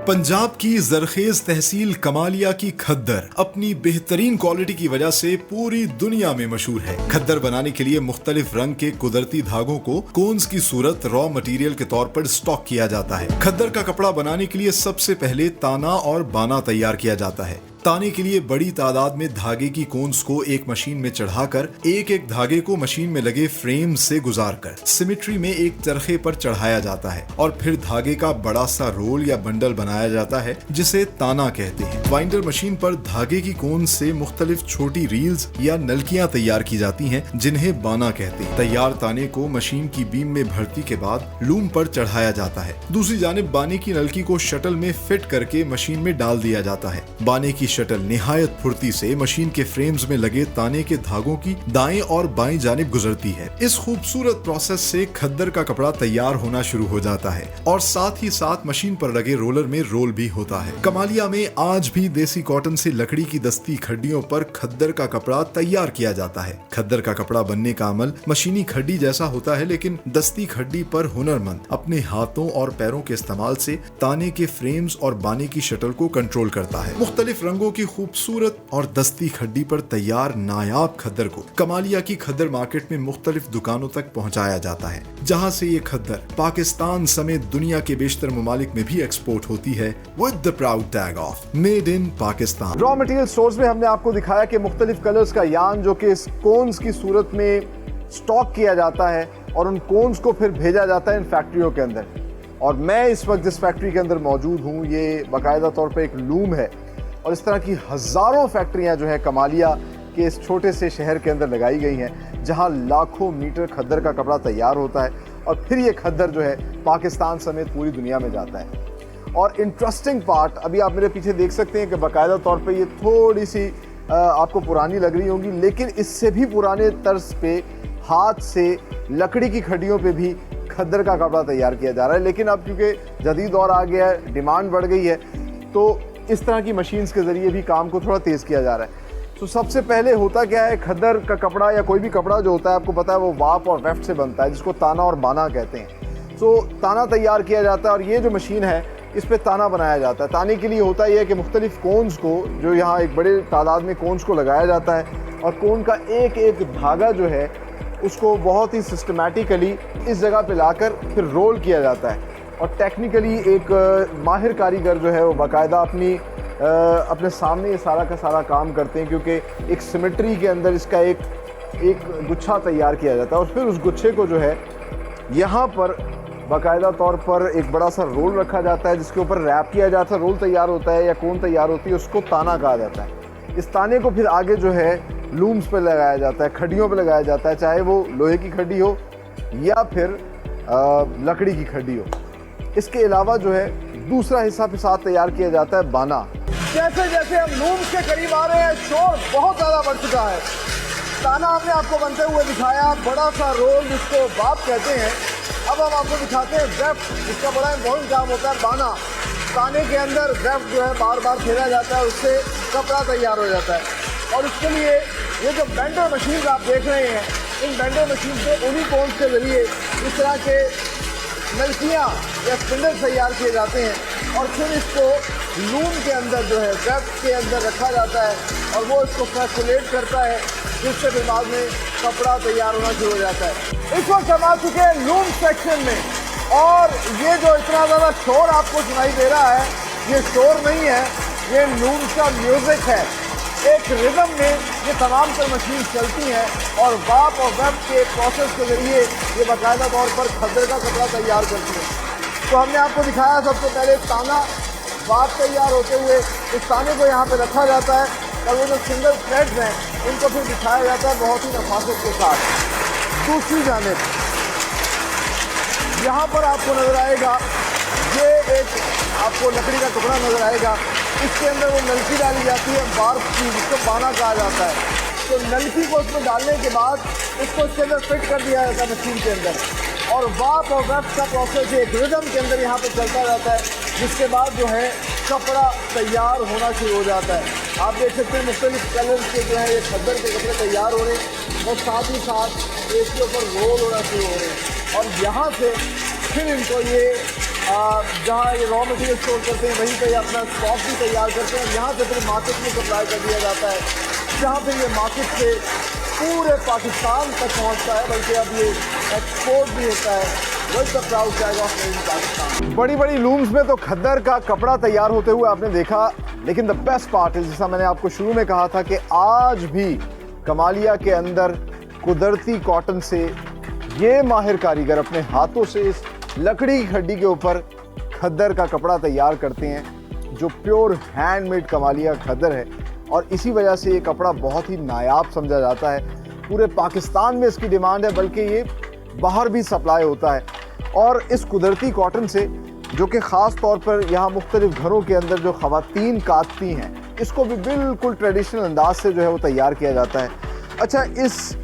पंजाब की जरखेज तहसील कमालिया की खद्दर अपनी बेहतरीन क्वालिटी की वजह से पूरी दुनिया में मशहूर है। खद्दर बनाने के लिए मुख्तलिफ रंग के कुदरती धागों को कोन्स की सूरत रॉ मटेरियल के तौर पर स्टॉक किया जाता है। खद्दर का कपड़ा बनाने के लिए सबसे पहले ताना और बाना तैयार किया जाता है। ताने के लिए बड़ी तादाद में धागे की कोन्स को एक मशीन में चढ़ाकर एक एक धागे को मशीन में लगे फ्रेम से गुजारकर सिमेट्री में एक चरखे पर चढ़ाया जाता है और फिर धागे का बड़ा सा रोल या बंडल बनाया जाता है जिसे ताना कहते हैं। वाइंडर मशीन पर धागे की कोन से मुख्तलिफ छोटी रील्स या नलकियां तैयार की जाती हैं जिन्हें बाना कहते हैं। तैयार ताने को मशीन की बीम में भर्ती के बाद लूम पर चढ़ाया जाता है। दूसरी जानिब बाने की नलकी को शटल में फिट करके मशीन में डाल दिया जाता है। बाने की शटल निहायत फुर्ती से मशीन के फ्रेम्स में लगे ताने के धागों की दाएं और बाएं जानिब गुजरती है। इस खूबसूरत प्रोसेस से खद्दर का कपड़ा तैयार होना शुरू हो जाता है और साथ ही साथ मशीन पर लगे रोलर में रोल भी होता है। कमालिया में आज भी देसी कॉटन से लकड़ी की दस्ती खड्डियों पर खद्दर का कपड़ा तैयार किया जाता है। खद्दर का कपड़ा बनने का अमल मशीनी खड्डी जैसा होता है, लेकिन दस्ती खड्डी पर हुनरमंद अपने हाथों और पैरों के इस्तेमाल से ताने के फ्रेम्स और बाने की शटल को कंट्रोल करता है। मुख्तलिफ रंगों की खूबसूरत और दस्ती खड्डी पर तैयार नायाब खद्दर को कमालिया की खद्दर मार्केट में मुख्तलिफ दुकानों तक पहुंचाया जाता है, जहां से ये खद्दर पाकिस्तान समेत दुनिया के बेशतर ममालिक में भी एक्सपोर्ट होती है with the proud tag of made in Pakistan. Raw material stores में हमने आपको दिखाया कि मुख्तलिफ कलर्स का यान जो कि कोन्स की सूरत में स्टॉक किया जाता है और उन कोन्स को फिर भेजा जाता है इन फैक्ट्रियों के अंदर। और मैं इस वक्त जिस फैक्ट्री के अंदर मौजूद हूँ, ये बाकायदा तौर पर एक लूम है और इस तरह की हज़ारों फैक्ट्रियां जो है कमालिया के इस छोटे से शहर के अंदर लगाई गई हैं, जहां लाखों मीटर खद्दर का कपड़ा तैयार होता है और फिर ये खद्दर जो है पाकिस्तान समेत पूरी दुनिया में जाता है। और इंटरेस्टिंग पार्ट, अभी आप मेरे पीछे देख सकते हैं कि बाकायदा तौर पे ये थोड़ी सी आपको पुरानी लग रही होंगी, लेकिन इससे भी पुराने तर्ज पे हाथ से लकड़ी की खड्डियों पे भी खद्दर का कपड़ा तैयार किया जा रहा है। लेकिन अब क्योंकि जदीद दौर आ गया है, डिमांड बढ़ गई है, तो इस तरह की मशीन्स के ज़रिए भी काम को थोड़ा तेज़ किया जा रहा है। तो सबसे पहले होता क्या है, खद्दर का कपड़ा या कोई भी कपड़ा जो होता है आपको पता है वो वाप और वेफ्ट से बनता है, जिसको ताना और बाना कहते हैं। तो ताना तैयार किया जाता है और ये जो मशीन है इस पर ताना बनाया जाता है। ताने के लिए होता यह है कि मुख्तलिफ कोन्स को, जो यहाँ एक बड़े तादाद में कोन्स को लगाया जाता है और कोन का एक एक धागा जो है उसको बहुत ही सिस्टमेटिकली इस जगह पर लाकर फिर रोल किया जाता है। और टेक्निकली एक माहिर कारीगर जो है वो बाकायदा अपने सामने ये सारा का सारा काम करते हैं, क्योंकि एक सिमेट्री के अंदर इसका एक गुच्छा तैयार किया जाता है और फिर उस गुच्छे को जो है यहाँ पर बाकायदा तौर पर एक बड़ा सा रोल रखा जाता है जिसके ऊपर रैप किया जाता है। रोल तैयार होता है या कोन तैयार होती है, उसको ताना कहा जाता है। इस ताने को फिर आगे जो है लूम्स पर लगाया जाता है, खड्डियों पर लगाया जाता है, चाहे वो लोहे की खड्डी हो या फिर लकड़ी की खड्डी हो। इसके अलावा जो है दूसरा हिस्सा के साथ तैयार किया जाता है बाना। जैसे जैसे हम लूम्स के करीब आ रहे हैं, शोर बहुत ज़्यादा बढ़ चुका है। ताना हमने आपको बनते हुए दिखाया, बड़ा सा रोल जिसको बाप कहते हैं। अब हम आपको दिखाते हैं वेफ्ट, जिसका बड़ा इम्पोर्टेंट काम होता है बाना। ताने के अंदर वेफ्ट जो है बार बार फेरा जाता है, उससे कपड़ा तैयार हो जाता है। और इसके लिए ये जो बेंडर मशीन आप देख रहे हैं, इन बेंडर मशीन से उन्हीं कोन्स के ज़रिए इस तरह के नलकियाँ या स्पिंडल तैयार किए जाते हैं और फिर इसको लूम के अंदर जो है वेफ्ट के अंदर रखा जाता है और वो इसको सर्कुलेट करता है, जिससे फिर बाद में कपड़ा तैयार होना शुरू हो जाता है। इस वक्त हम आ चुके हैं लूम सेक्शन में और ये जो इतना ज़्यादा शोर आपको सुनाई दे रहा है, ये शोर नहीं है, ये लूम का म्यूज़िक है। एक रिदम में ये तमाम तर मशीन चलती हैं और वाप और वेफ्ट के प्रोसेस के ज़रिए ये बाकायदा तौर पर खद्दर का कपड़ा तैयार करती हैं। तो हमने आपको दिखाया सबसे पहले ताना, वाप तैयार होते हुए इस ताने को यहाँ पे रखा जाता है और वो जो सिंगल थ्रेड्स हैं उनको फिर दिखाया जाता है बहुत ही नफासत के साथ। दूसरी जानिब यहाँ पर आपको नज़र आएगा, ये एक आपको लकड़ी का टुकड़ा नज़र आएगा, इसके अंदर वो नलकी डाली जाती है बार्फ की, जिसको बाना कहा जाता है। तो नलकी को उसमें डालने के बाद इसको इसके अंदर फिट कर दिया जाता है मशीन के अंदर और वाप और वेफ्ट का प्रोसेस एक रिदम के अंदर यहाँ पर चलता जाता है, जिसके बाद जो है कपड़ा तैयार होना शुरू हो जाता है। आप देख सकते हैं मुख्तलिफ कलर्स के जो है ये खद्दर के कपड़े तैयार हो रहे हैं और साथ ही साथ इसके ऊपर रोल होना शुरू हो रहे हैं और यहाँ से फिर इनको ये जहाँ ये रॉ मटेरियल स्टोर करते हैं वहीं पे अपना स्टॉक भी तैयार करते हैं। यहाँ से फिर मार्केट में सप्लाई कर दिया जाता है, जहाँ फिर ये मार्केट से पूरे पाकिस्तान तक पहुँचता है, बल्कि अब ये एक्सपोर्ट भी होता है with the proud tag of made in Pakistan. बड़ी बड़ी लूम्स में तो खद्दर का कपड़ा तैयार होते हुए आपने देखा, लेकिन द बेस्ट पार्ट है, जैसा मैंने आपको शुरू में कहा था, कि आज भी कमालिया के अंदर कुदरती कॉटन से ये माहिर कारीगर अपने हाथों से इस लकड़ी की खड्डी के ऊपर खद्दर का कपड़ा तैयार करते हैं, जो प्योर हैंडमेड कमालिया खद्दर है। और इसी वजह से ये कपड़ा बहुत ही नायाब समझा जाता है। पूरे पाकिस्तान में इसकी डिमांड है, बल्कि ये बाहर भी सप्लाई होता है। और इस कुदरती कॉटन से, जो कि ख़ास तौर पर यहाँ मुख्तलिफ घरों के अंदर जो ख़वातीन काटती हैं, इसको भी बिल्कुल ट्रेडिशनल अंदाज से जो है वो तैयार किया जाता है। अच्छा, इस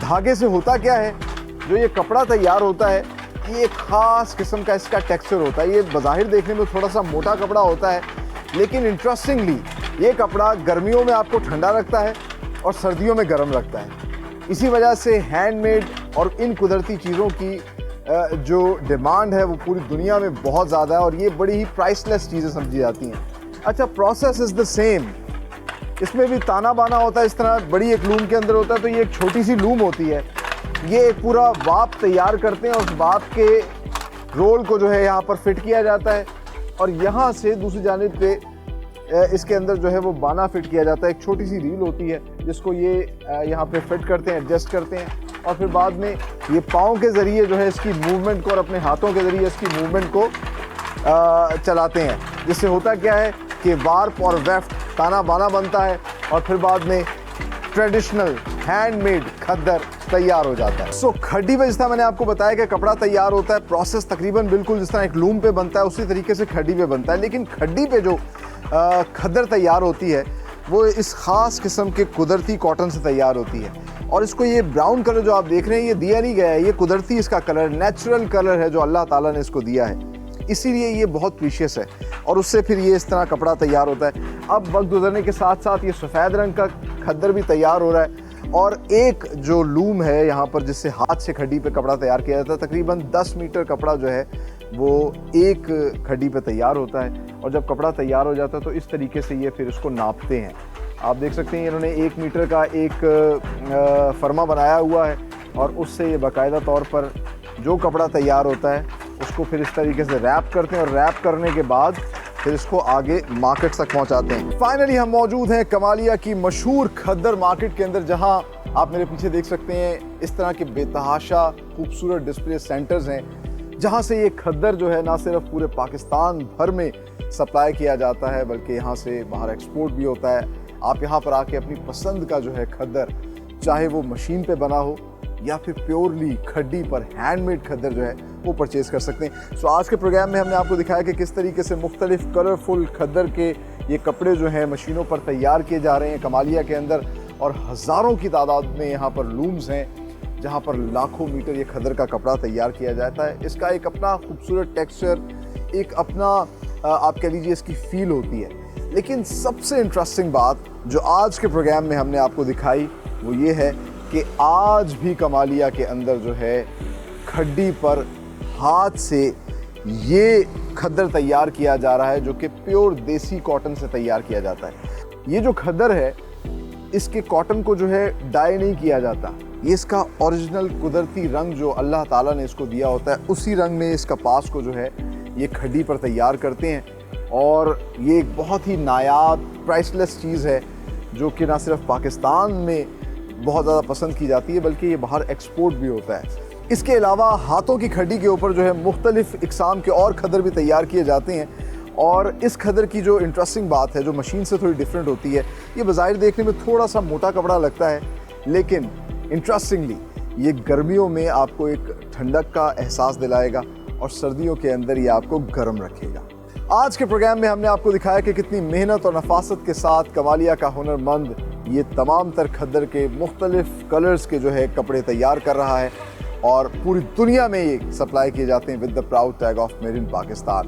धागे से होता क्या है, जो ये कपड़ा तैयार होता है, ये एक ख़ास किस्म का इसका टेक्सचर होता है। ये बज़ाहिर देखने में थोड़ा सा मोटा कपड़ा होता है, लेकिन इंटरेस्टिंगली ये कपड़ा गर्मियों में आपको ठंडा रखता है और सर्दियों में गर्म रखता है। इसी वजह से हैंडमेड और इन कुदरती चीज़ों की जो डिमांड है वो पूरी दुनिया में बहुत ज़्यादा है, और ये बड़ी ही प्राइसलेस चीज़ें समझी जाती हैं। अच्छा, प्रोसेस इज़ द सेम। इसमें भी ताना बाना होता है, इस तरह बड़ी एक लूम के अंदर होता है, तो ये एक छोटी सी लूम होती है। ये एक पूरा बाप तैयार करते हैं, उस बाप के रोल को जो है यहाँ पर फिट किया जाता है, और यहाँ से दूसरी जानिब पे इसके अंदर जो है वो बाना फिट किया जाता है। एक छोटी सी रील होती है जिसको ये यहाँ पे फिट करते हैं, एडजस्ट करते हैं, और फिर बाद में ये पाँव के ज़रिए जो है इसकी मूवमेंट को और अपने हाथों के ज़रिए इसकी मूवमेंट को चलाते हैं। जिससे होता क्या है कि वार्प और वेफ्ट ताना बाना बनता है, और फिर बाद में ट्रेडिशनल हैंडमेड खद्दर तैयार हो जाता है। सो खड्डी पे, जिस मैंने आपको बताया कि कपड़ा तैयार होता है, प्रोसेस तकरीबन बिल्कुल जिस तरह एक लूम पे बनता है उसी तरीके से खड्डी पे बनता है। लेकिन खड्डी पे जो खद्दर तैयार होती है वो इस ख़ास किस्म के कुदरती कॉटन से तैयार होती है। और इसको ये ब्राउन कलर जो आप देख रहे हैं, ये दिया नहीं गया है, ये कुदरती इसका कलर, नेचुरल कलर है जो अल्लाह ताला ने इसको दिया है, इसीलिए ये बहुत प्रीशियस है। और उससे फिर ये इस तरह कपड़ा तैयार होता है। अब वक्त गुजरने के साथ साथ ये सफ़ेद रंग का खद्दर भी तैयार हो रहा है, और एक जो लूम है यहाँ पर जिससे हाथ से खड्डी पे कपड़ा तैयार किया जाता है, तकरीबन 10 मीटर कपड़ा जो है वो एक खड्डी पे तैयार होता है। और जब कपड़ा तैयार हो जाता है तो इस तरीके से ये फिर उसको नापते हैं। आप देख सकते हैं इन्होंने 1 मीटर का एक फर्मा बनाया हुआ है, और उससे ये बाकायदा तौर पर जो कपड़ा तैयार होता है उसको फिर इस तरीके से रैप करते हैं, और रैप करने के बाद फिर इसको आगे मार्केट तक पहुंचाते हैं। फाइनली हम मौजूद हैं कमालिया की मशहूर खद्दर मार्केट के अंदर, जहां आप मेरे पीछे देख सकते हैं इस तरह के बेतहाशा खूबसूरत डिस्प्ले सेंटर्स हैं, जहां से ये खद्दर जो है ना सिर्फ पूरे पाकिस्तान भर में सप्लाई किया जाता है, बल्कि यहाँ से बाहर एक्सपोर्ट भी होता है। आप यहाँ पर आके अपनी पसंद का जो है खद्दर, चाहे वो मशीन पे बना हो या फिर प्योरली खड्डी पर हैंडमेड खद्दर जो है वो परचेज़ कर सकते हैं। सो आज के प्रोग्राम में हमने आपको दिखाया कि किस तरीके से मुख्तलिफ कलरफुल खद्दर के ये कपड़े जो हैं मशीनों पर तैयार किए जा रहे हैं कमालिया के अंदर, और हज़ारों की तादाद में यहाँ पर लूम्स हैं जहाँ पर लाखों मीटर ये खद्दर का कपड़ा तैयार किया जाता है। इसका एक अपना खूबसूरत टेक्सचर, एक अपना आप कह लीजिए इसकी फील होती है। लेकिन सबसे इंटरेस्टिंग बात जो आज के प्रोग्राम में हमने आपको दिखाई वो ये है कि आज भी कमालिया के अंदर जो है खड्डी पर हाथ से ये खद्दर तैयार किया जा रहा है, जो कि प्योर देसी कॉटन से तैयार किया जाता है। ये जो खद्दर है इसके कॉटन को जो है डाई नहीं किया जाता, ये इसका ओरिजिनल कुदरती रंग जो अल्लाह ताला ने इसको दिया होता है, उसी रंग में इस कपास को जो है ये खड्डी पर तैयार करते हैं। और ये एक बहुत ही नायाब प्राइसलेस चीज़ है, जो कि ना सिर्फ पाकिस्तान में बहुत ज़्यादा पसंद की जाती है, बल्कि ये बाहर एक्सपोर्ट भी होता है। इसके अलावा हाथों की खड्डी के ऊपर जो है मुख्तलिफ इकसाम के और खद्दर भी तैयार किए जाते हैं। और इस खद्दर की जो इंटरेस्टिंग बात है, जो मशीन से थोड़ी डिफरेंट होती है, ये बज़ाहिर देखने में थोड़ा सा मोटा कपड़ा लगता है, लेकिन इंटरेस्टिंगली ये गर्मियों में आपको एक ठंडक का एहसास दिलाएगा और सर्दियों के अंदर ये आपको गर्म रखेगा। आज के प्रोग्राम में हमने आपको दिखाया कि कितनी मेहनत और नफासत के साथ कमालिया का हुनरमंद ये तमाम तर खद्दर के मुख्तलिफ कलर्स के जो है कपड़े तैयार कर रहा है, और पूरी दुनिया में ये सप्लाई किए जाते हैं with the proud tag of made in Pakistan.